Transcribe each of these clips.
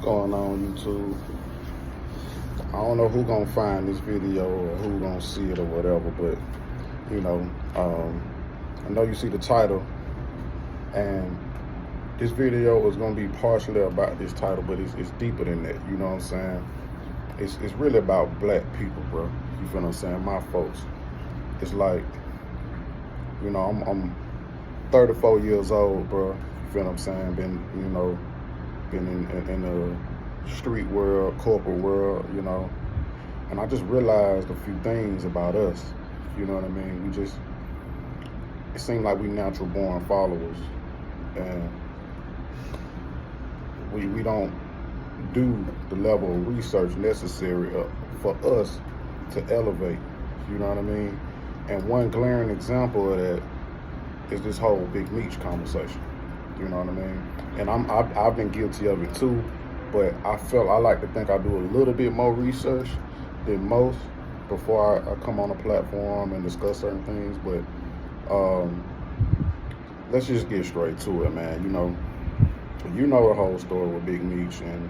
Going on YouTube. I don't know who gonna find this video or who gonna see it or whatever, but I know you see the title, and this video is gonna be partially about this title, but it's deeper than that. You know what I'm saying? It's really about black people, bro. You feel what I'm saying? My folks. It's like, I'm 34 years old, bro. You feel what I'm saying? Been in the street world, corporate world, and I just realized a few things about us. You know what I mean? It seemed like we natural born followers, and we don't do the level of research necessary for us to elevate. You know what I mean? And one glaring example of that is this whole BIg Meech conversation. You know what I mean? And I've been guilty of it too, but I like to think I do a little bit more research than most before I come on a platform and discuss certain things. But let's just get straight to it, man. You know the whole story with BIg Meech and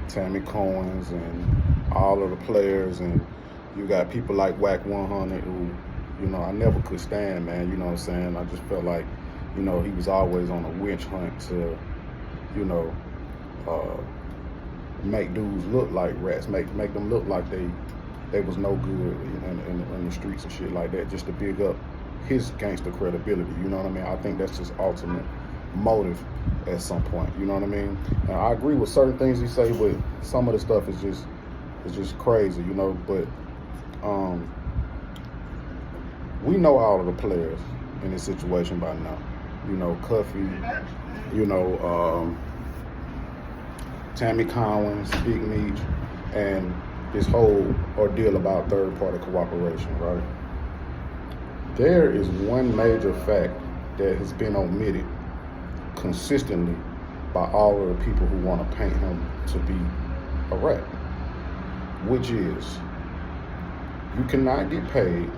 Tammy Cohen's and all of the players, and you got people like Whack 100 who, I never could stand, man. You know what I'm saying? I just felt like, he was always on a witch hunt to, make dudes look like rats, make them look like they was no good in the streets and shit like that, just to big up his gangster credibility. You know what I mean? I think that's his ultimate motive at some point. You know what I mean? And I agree with certain things he say, but some of the stuff is just crazy, But we know all of the players in this situation by now. Cuffy, Tammy Cohen's, BIg Meech, and this whole ordeal about third-party cooperation, right? There is one major fact that has been omitted consistently by all of the people who want to paint him to be a rat, which is you cannot get paid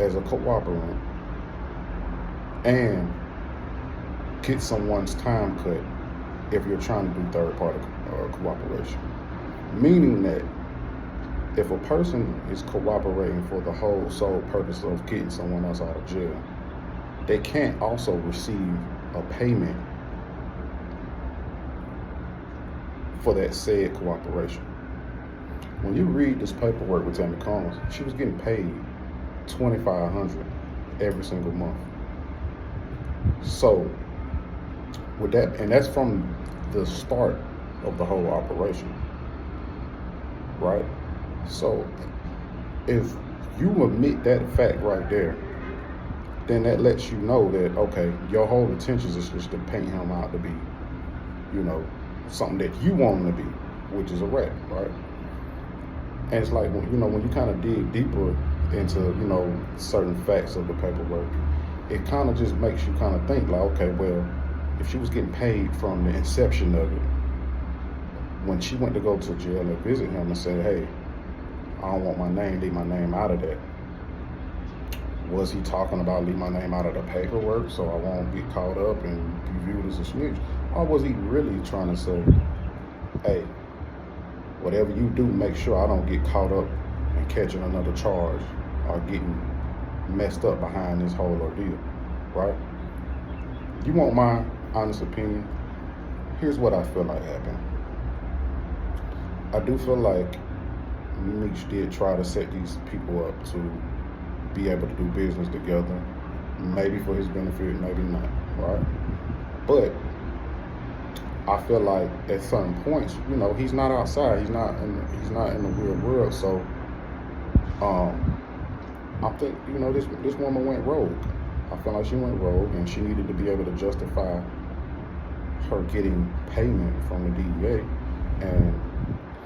as a cooperant and get someone's time cut if you're trying to do third-party cooperation. Meaning that if a person is cooperating for the whole sole purpose of getting someone else out of jail, they can't also receive a payment for that said cooperation. When you read this paperwork with Tammy Combs, she was getting paid $2,500 every single month. So with that, and that's from the start of the whole operation, right? So if you omit that fact right there, then that lets you know that, okay, your whole intentions is just to paint him out to be, something that you want him to be, which is a rat, right? And it's like, when you kind of dig deeper into, certain facts of the paperwork, it kind of just makes you kind of think like, okay, well, if she was getting paid from the inception of it, when she went to go to jail and visit him and said, hey, I don't want my name, leave my name out of that. Was he talking about leave my name out of the paperwork so I won't get caught up and be viewed as a snitch? Or was he really trying to say, hey, whatever you do, make sure I don't get caught up and catching another charge or getting messed up behind this whole ordeal, right? You want my honest opinion? Here's what I feel like happened. I do feel like Meech did try to set these people up to be able to do business together, maybe for his benefit, maybe not, right? But I feel like at certain points, he's not outside, he's not in the real world. So I think, this woman went rogue. I feel like she went rogue, and she needed to be able to justify her getting payment from the DEA, and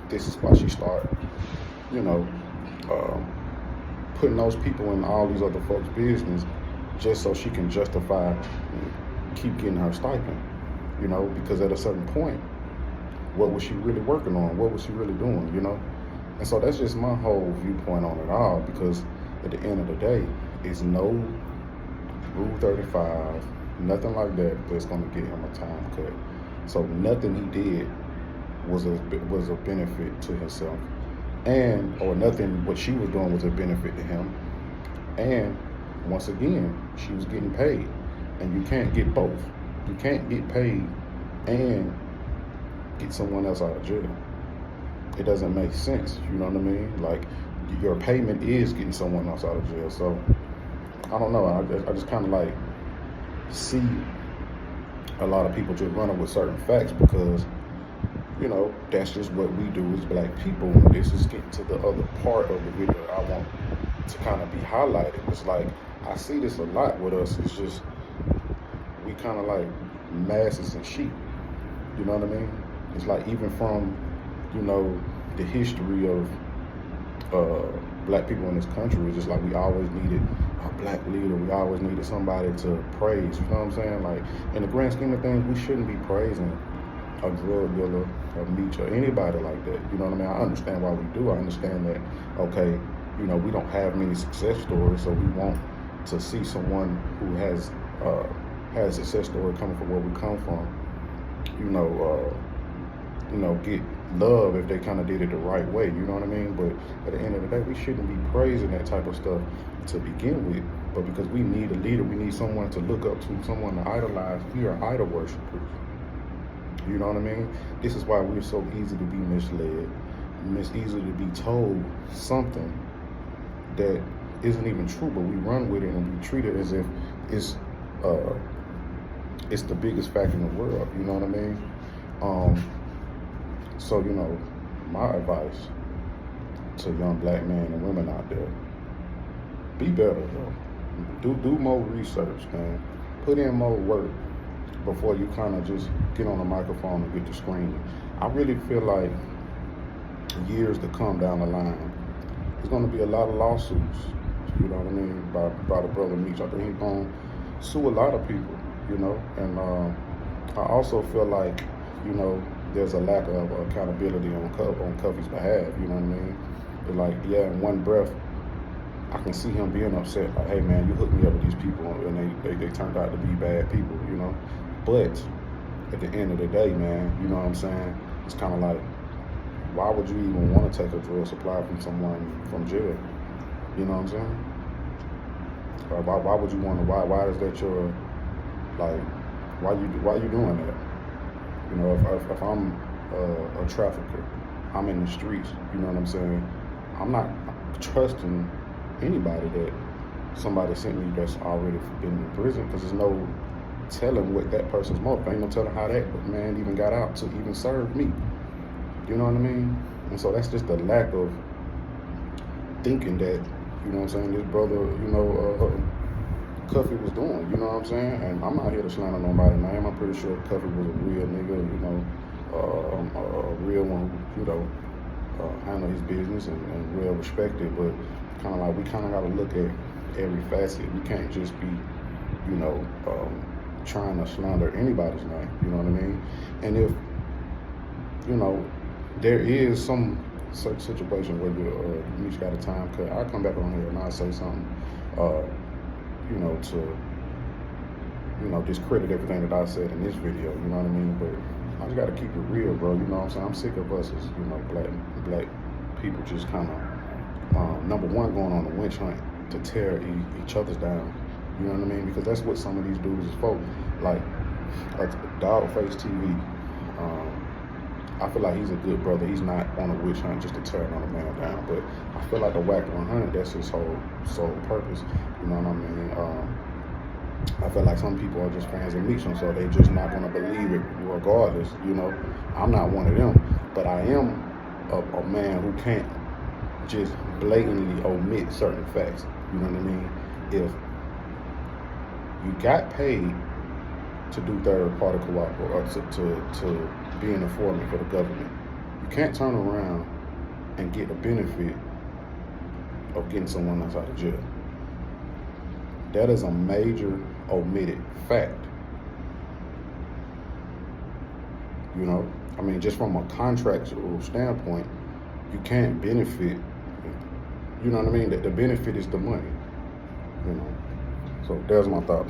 this is why she started, putting those people in all these other folks' business just so she can justify keep getting her stipend, because at a certain point, what was she really working on? What was she really doing, And so that's just my whole viewpoint on it all, because at the end of the day, it's no Rule 35, nothing like that that's going to get him a time cut. So nothing he did was a benefit to himself, and or nothing what she was doing was a benefit to him. And once again, she was getting paid, and you can't get both. You can't get paid and get someone else out of jail. It doesn't make sense. You know what I mean? Like, your payment is getting someone else out of jail. So I don't know. I just kind of like see a lot of people just running with certain facts because, you know, that's just what we do as black people. This is getting to the other part of the video that I want to kind of be highlighted. It's like, I see this a lot with us. It's just, we kind of like masses and sheep. You know what I mean? It's like, even from, you know, the history of black people in this country, it's just like we always needed a black leader. We always needed somebody to praise. You know what I'm saying? Like, in the grand scheme of things, we shouldn't be praising a drug dealer, a Meech, or anybody like that. You know what I mean? I understand why we do. I understand that, okay, you know, we don't have many success stories, so we want to see someone who has a success story coming from where we come from, get love if they kind of did it the right way. You know what I mean? But at the end of the day, we shouldn't be praising that type of stuff to begin with. But because we need a leader, we need someone to look up to, someone to idolize. We are idol worshipers. You know what I mean? This is why we're so easy to be misled, easy to be told something that isn't even true, but we run with it and we treat it as if it's the biggest fact in the world. You know what I mean? So, you know, my advice to young black men and women out there, be better, though. Do more research, man. Put in more work before you kind of just get on the microphone and get to screaming. I really feel like years to come down the line, there's going to be a lot of lawsuits, you know what I mean, by the brother Meech. I think he's going to sue a lot of people, you know, and I also feel like, you know, there's a lack of accountability on Cuffy's behalf, you know what I mean? But like, yeah, in one breath, I can see him being upset, like, hey man, you hooked me up with these people and they turned out to be bad people, you know? But at the end of the day, man, you know what I'm saying? It's kind of like, why would you even want to take a drug supply from someone from jail? You know what I'm saying? Why would you want to, why is that your, like, why you doing that? You know, if I'm a trafficker, I'm in the streets, you know what I'm saying? I'm not trusting anybody that somebody sent me that's already been in prison, because there's no telling what that person's motive. Ain't no telling how that man even got out to even serve me. You know what I mean? And so that's just the lack of thinking that, you know what I'm saying, this brother, you know, Cuffy was doing, you know what I'm saying? And I'm not here to slander nobody's name. I'm pretty sure Cuffy was a real nigga, you know, a real one who, you know, handle his business and well respected. But kind of like, we kind of got to look at every facet. We can't just be, you know, trying to slander anybody's name, you know what I mean? And if, you know, there is some such situation where Meech got a time cut, I'll come back on here and I'll say something, you know, to, you know, discredit everything that I said in this video, you know what I mean? But I just gotta keep it real, bro, you know what I'm saying? I'm sick of us as, you know, black people just kind of, number one, going on a witch hunt to tear each other's down, you know what I mean? Because that's what some of these dudes is for. Like Dogface TV, I feel like he's a good brother. He's not on a witch hunt just to tear another man down. But I feel like the Whack 100, that's his whole sole purpose. You know what I mean? I feel like some people are just fans of Meech, so they just not gonna believe it regardless. You know, I'm not one of them, but I am a man who can't just blatantly omit certain facts. You know what I mean? If you got paid to do third-party cooperation, or to be an informant for the government, you can't turn around and get a benefit of getting someone else out of jail. That is a major omitted fact. You know, I mean, just from a contractual standpoint, you can't benefit. You know what I mean? That the benefit is the money. You know, so there's my thought.